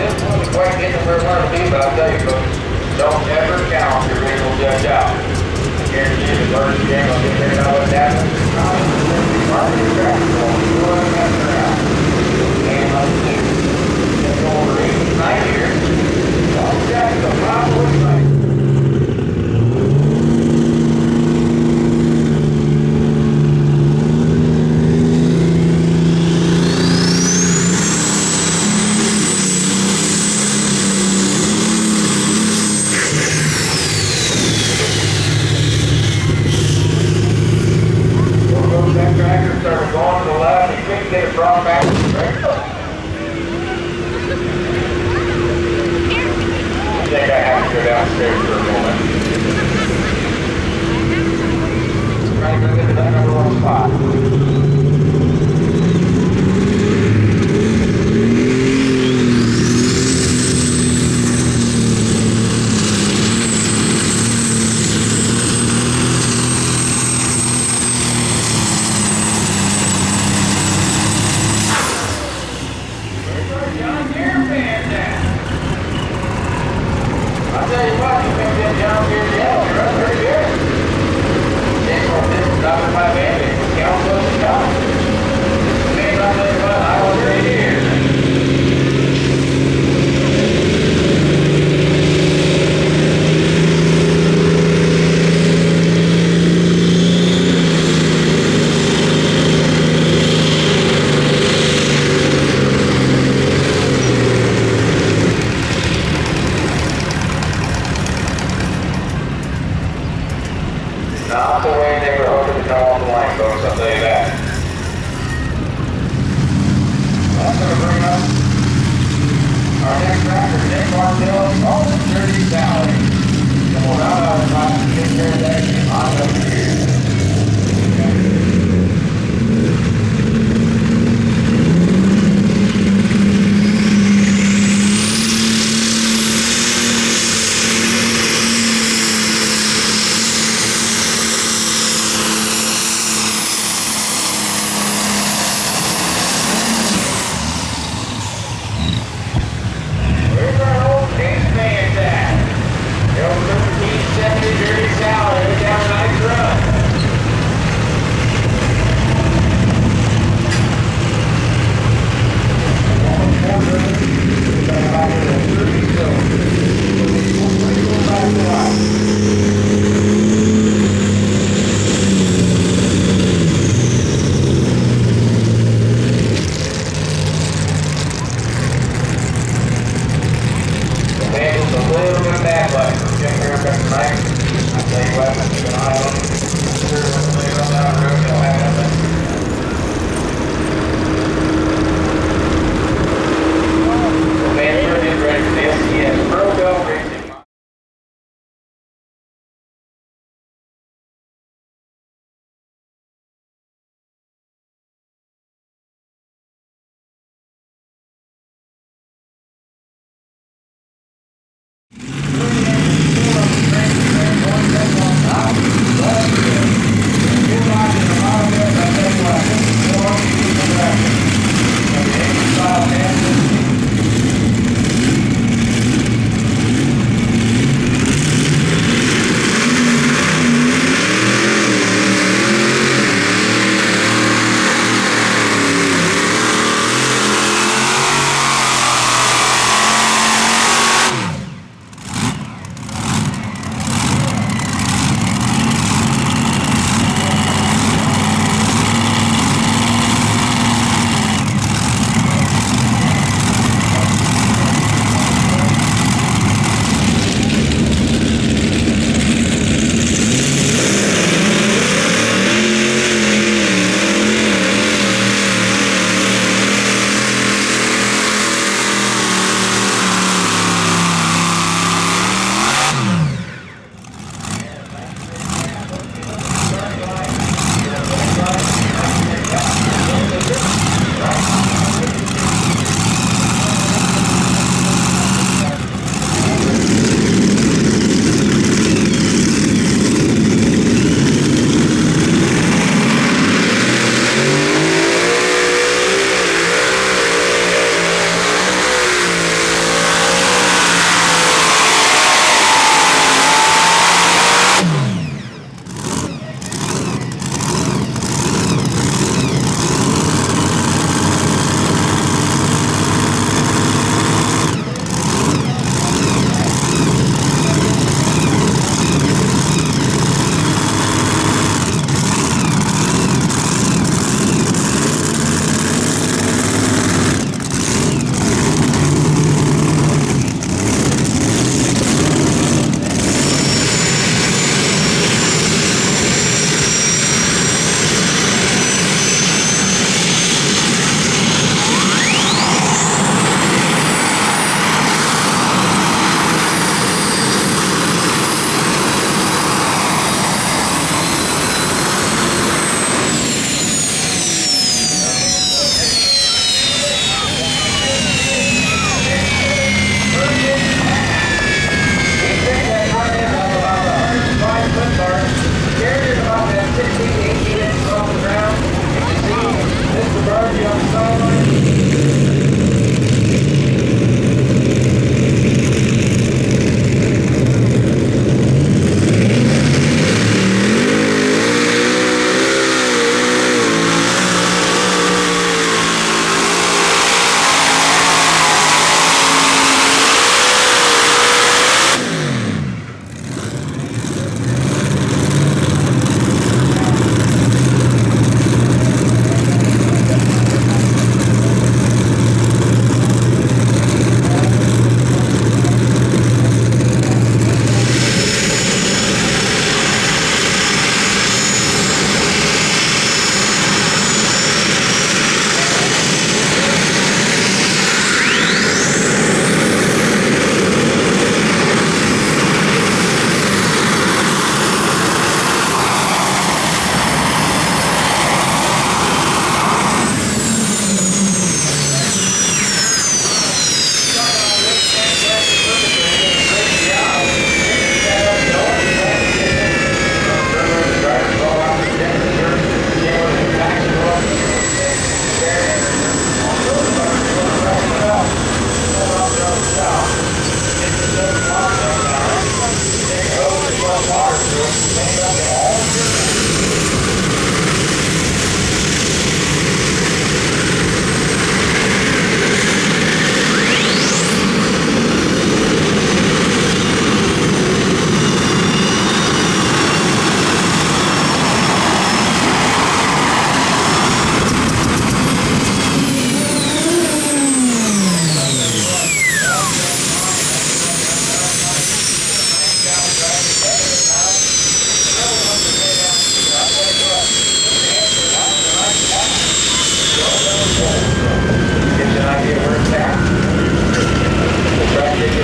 this wasn't quite getting where we want to be, but I'll tell you folks, don't ever count your original judge out. I guarantee you the first game will get there, know what's happening. Marketing track, you want to mess around. And let's do. Let's go over 89 here. I'll check the problem with me. Started going to the left, and quick get it brought back to the straight. I think I have to go downstairs for a moment. Trying to go get to that number one spot. I'll tell you what, you can get down here, yeah, you're up pretty good. Take more distance out of my van, and count those and count. Man, I'll tell you what, I was right here. Not the way they were hoping to come off the line, folks, I'll tell you that. I'm going to bring up our next tractor, Nick Martello, on the Dirty Valley. And we'll round out the time to get there today on the here. Good luck in the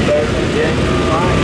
better than this.